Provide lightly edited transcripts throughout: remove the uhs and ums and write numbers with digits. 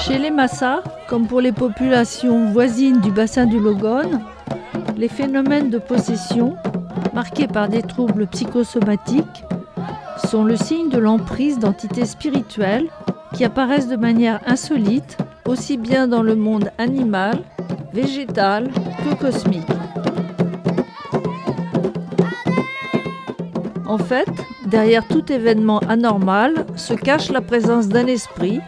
Chez les Massa, comme pour les populations voisines du bassin du Logone, les phénomènes de possession, marqués par des troubles psychosomatiques, sont le signe de l'emprise d'entités spirituelles qui apparaissent de manière insolite, aussi bien dans le monde animal, végétal que cosmique. En fait, derrière tout événement anormal se cache la présence d'un esprit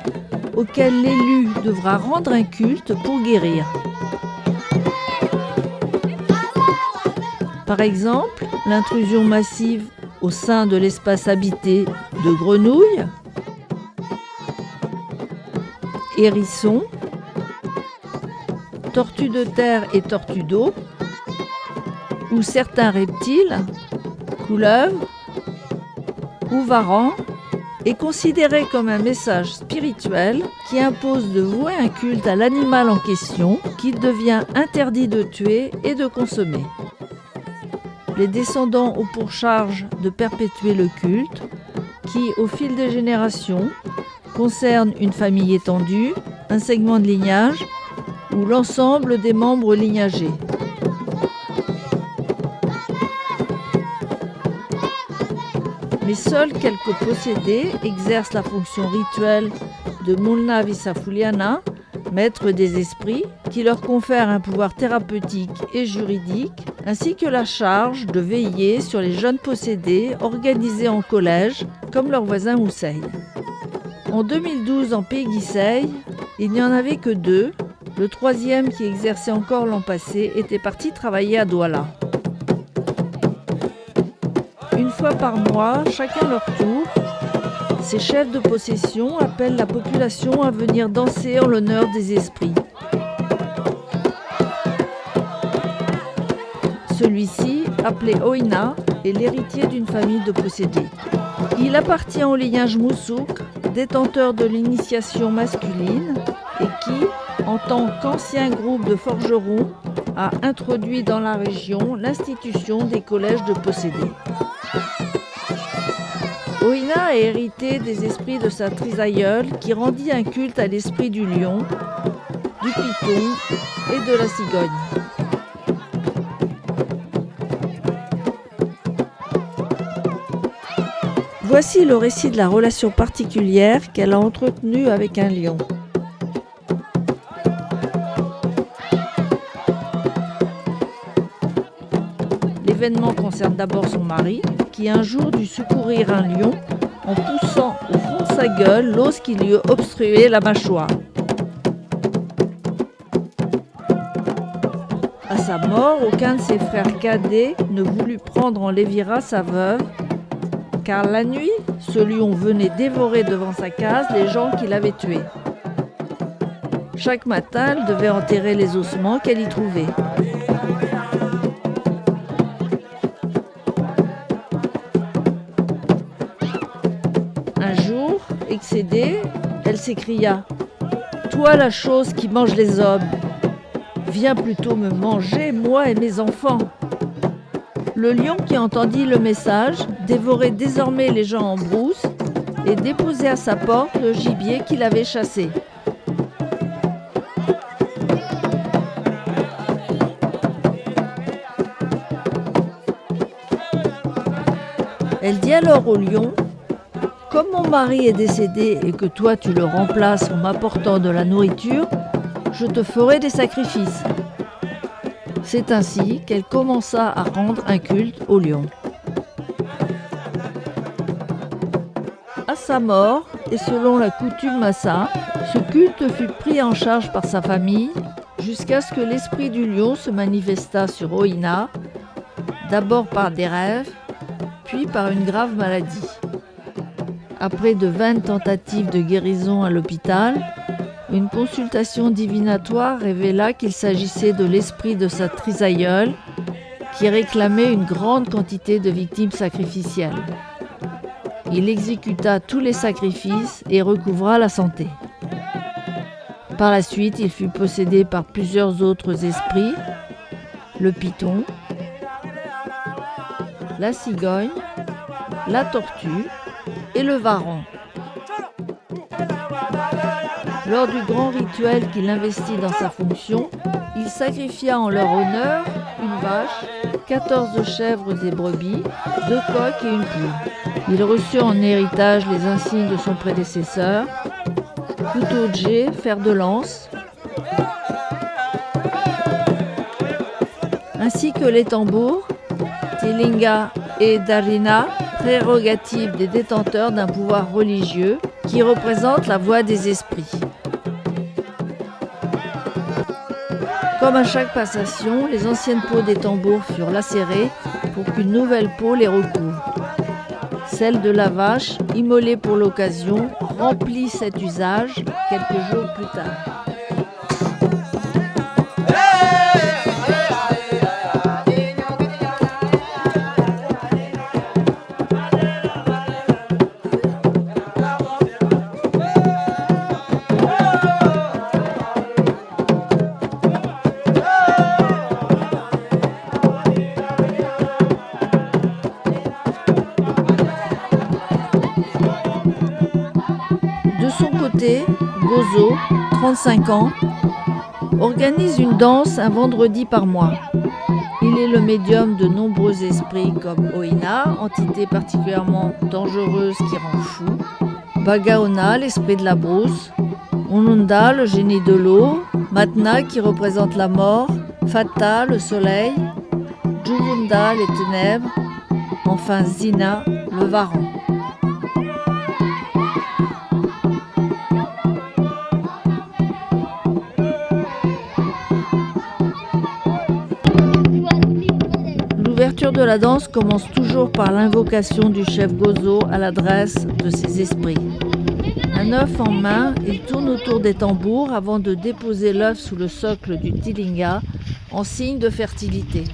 auquel l'élu devra rendre un culte pour guérir. Par exemple, l'intrusion massive au sein de l'espace habité de grenouilles, hérissons, tortues de terre et tortues d'eau, ou certains reptiles, couleuvres ou varans, est considéré comme un message spirituel qui impose de vouer un culte à l'animal en question qu'il devient interdit de tuer et de consommer. Les descendants ont pour charge de perpétuer le culte qui, au fil des générations, concerne une famille étendue, un segment de lignage ou l'ensemble des membres lignagés. Mais seuls quelques possédés exercent la fonction rituelle de Mulna Visafuliana, maître des esprits, qui leur confère un pouvoir thérapeutique et juridique, ainsi que la charge de veiller sur les jeunes possédés organisés en collège, comme leurs voisins Mousseï. En 2012, en Pays Guisseil, il n'y en avait que 2. Le troisième, qui exerçait encore l'an passé, était parti travailler à Douala. Une fois par mois, chacun leur tour, ces chefs de possession appellent la population à venir danser en l'honneur des esprits. Celui-ci, appelé Oina, est l'héritier d'une famille de possédés. Il appartient au lignage Moussouk, détenteur de l'initiation masculine, et qui, en tant qu'ancien groupe de forgerons, a introduit dans la région l'institution des collèges de possédés. Oina a hérité des esprits de sa trisaïeule qui rendit un culte à l'esprit du lion, du python et de la cigogne. Voici le récit de la relation particulière qu'elle a entretenue avec un lion. L'événement concerne d'abord son mari, qui un jour dut secourir un lion en poussant au fond de sa gueule l'os qui lui obstruait la mâchoire. À sa mort, aucun de ses frères cadets ne voulut prendre en lévira sa veuve, car la nuit, ce lion venait dévorer devant sa case les gens qu'il avait tués. Chaque matin, elle devait enterrer les ossements qu'elle y trouvait. Un jour, excédée, elle s'écria « Toi la chose qui mange les hommes, viens plutôt me manger, moi et mes enfants !» Le lion qui entendit le message dévorait désormais les gens en brousse et déposait à sa porte le gibier qu'il avait chassé. Elle dit alors au lion « Comme mon mari est décédé et que toi tu le remplaces en m'apportant de la nourriture, je te ferai des sacrifices. » C'est ainsi qu'elle commença à rendre un culte au lion. À sa mort, et selon la coutume Massa, ce culte fut pris en charge par sa famille jusqu'à ce que l'esprit du lion se manifestât sur Oina, d'abord par des rêves, puis par une grave maladie. Après de vaines tentatives de guérison à l'hôpital, une consultation divinatoire révéla qu'il s'agissait de l'esprit de sa trisaïeule qui réclamait une grande quantité de victimes sacrificielles. Il exécuta tous les sacrifices et recouvra la santé. Par la suite, il fut possédé par plusieurs autres esprits, le python, la cigogne, la tortue et le varan. Lors du grand rituel qu'il investit dans sa fonction, il sacrifia en leur honneur une vache, 14 chèvres et brebis, 2 coqs et une poule. Il reçut en héritage les insignes de son prédécesseur, couteau de jet, fer de lance, ainsi que les tambours, tilinga et darina, prérogatives des détenteurs d'un pouvoir religieux qui représente la voix des esprits. Comme à chaque passation, les anciennes peaux des tambours furent lacérées pour qu'une nouvelle peau les recouvre. Celle de la vache, immolée pour l'occasion, remplit cet usage quelques jours plus tard. Gozo, 35 ans, organise une danse un vendredi par mois. Il est le médium de nombreux esprits comme Oina, entité particulièrement dangereuse qui rend fou, Bagaona, l'esprit de la brousse, Onunda, le génie de l'eau, Matna qui représente la mort, Fata, le soleil, Juvunda, les ténèbres, enfin Zina, le varan. L'ouverture de la danse commence toujours par l'invocation du chef Gozo à l'adresse de ses esprits. Un œuf en main, il tourne autour des tambours avant de déposer l'œuf sous le socle du tilinga en signe de fertilité.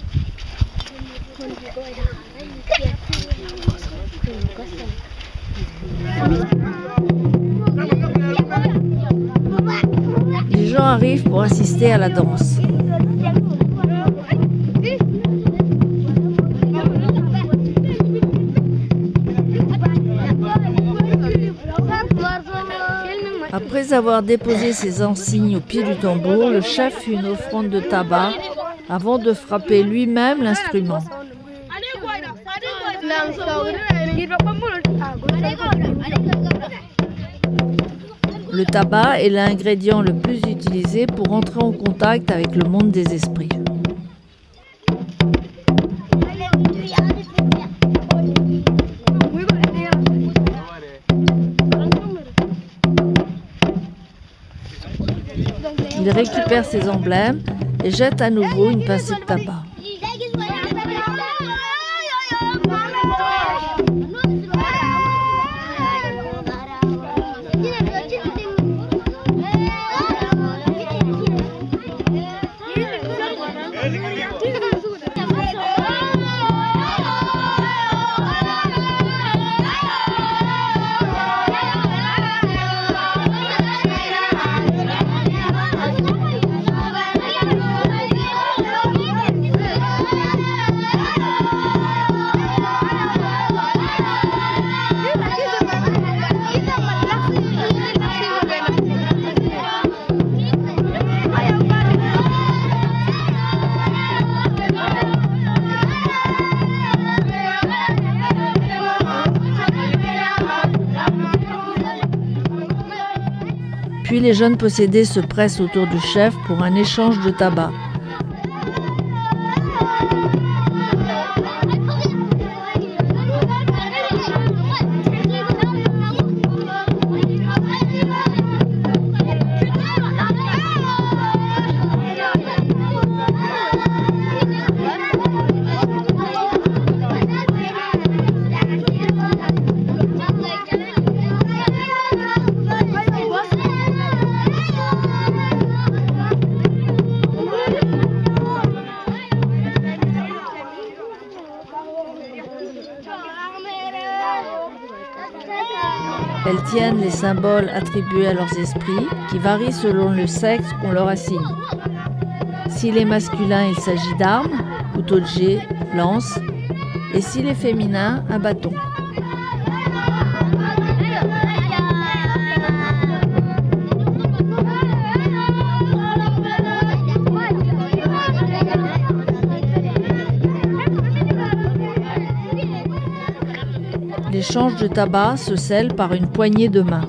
Les gens arrivent pour assister à la danse. Après avoir déposé ses insignes au pied du tambour, le chef fit une offrande de tabac avant de frapper lui-même l'instrument. Le tabac est l'ingrédient le plus utilisé pour entrer en contact avec le monde des esprits. Il récupère ses emblèmes et jette à nouveau une pincée de tabac. Puis les jeunes possédés se pressent autour du chef pour un échange de tabac. Elles tiennent les symboles attribués à leurs esprits, qui varient selon le sexe qu'on leur assigne. S'il est masculin, il s'agit d'armes, couteau de jet, lance, et s'il est féminin, un bâton. l'échange de tabac se scelle par une poignée de main.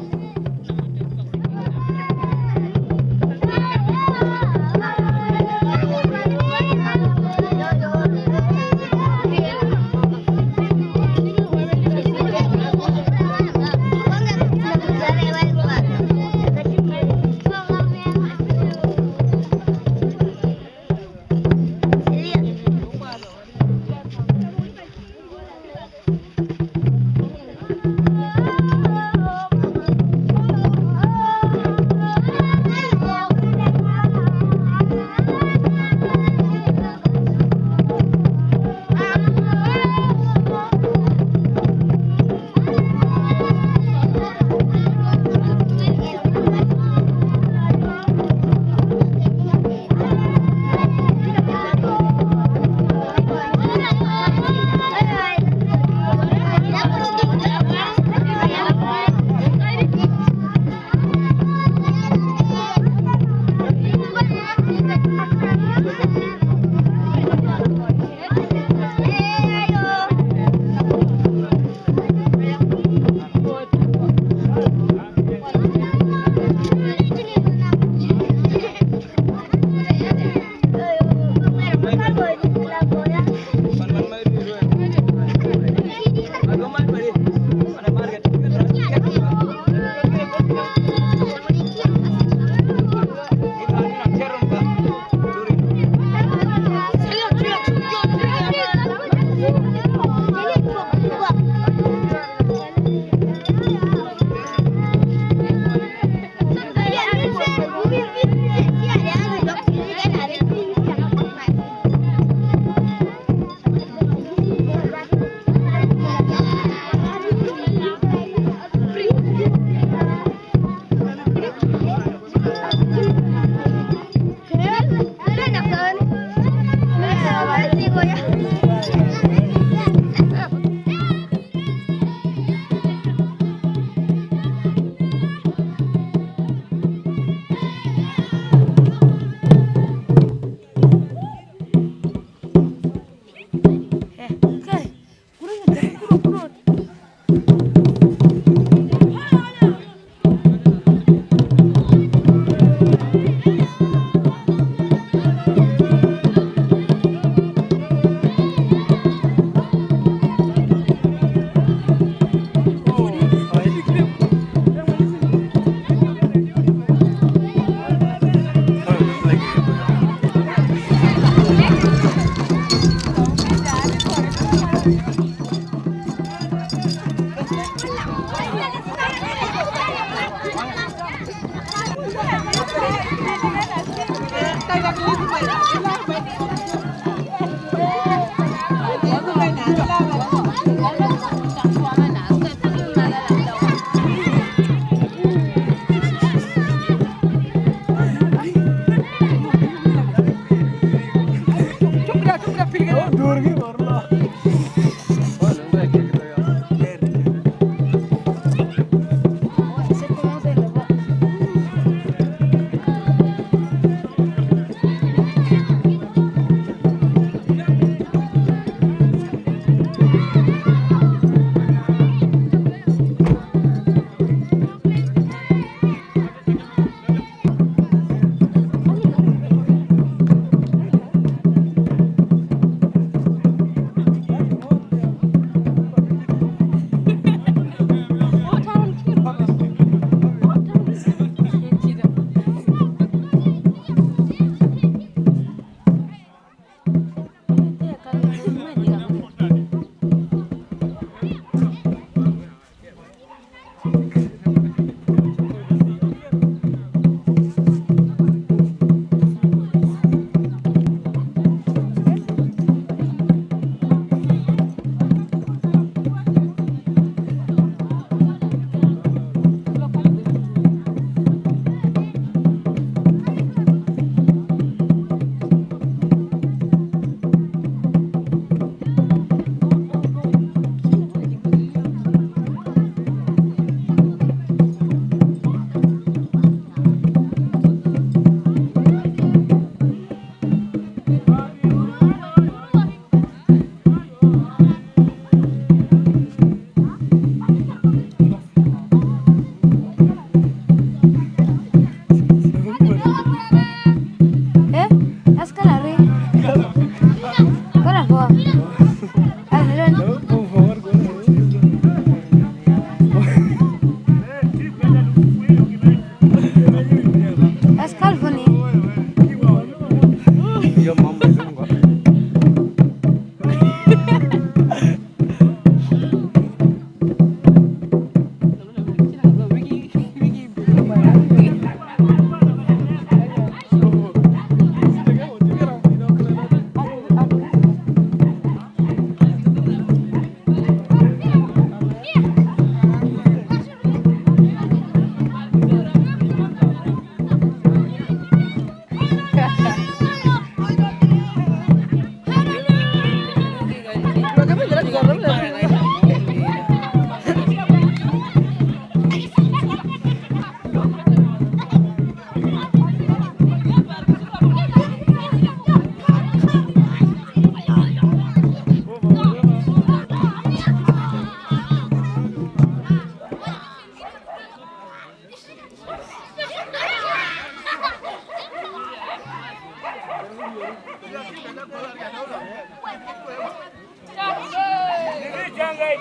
Jangan,